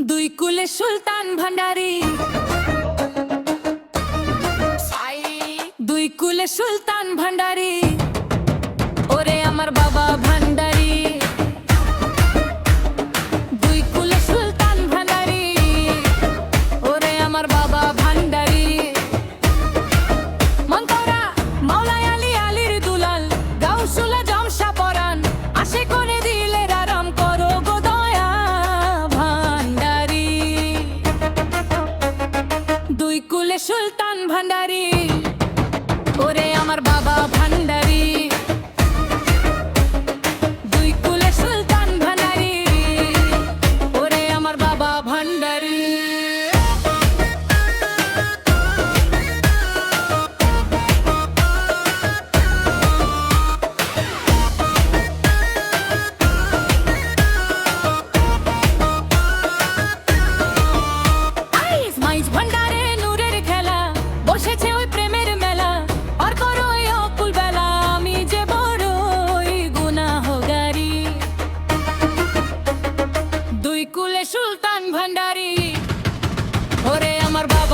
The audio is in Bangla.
দুই কুলে সুলতান ভান্ডারি, দুই কুলে সুলতান ভান্ডারি, ওরে আমার বাবা ভান্ডারি। দুই কুলে সুলতান ভান্ডারি, ওরে আমার বাবা ভান্ডারি। মন্তরা মাওলাই আলী আলীর দুলাল, গাউসুলা জমশা পরান, আশে করে দিলে আরাম করো গো দয়া ভান্ডারি। দুই কুলে সুলতান ভান্ডারি, ওরে আমার বাবা ভান্ডারি। দুই কুলে সুলতান ভান্ডারি, ওরে আমার বাবা ভান্ডারি। মাইজ ভান্ডারে নূরের খেলা, বসেছে ওই প্রেমের মেলা, আর করো ওই অকুল বেলা, আমি যে বড়ই গুনাহগারি। দুই কুলে সুলতান ভান্ডারি, ওরে আমার বাবা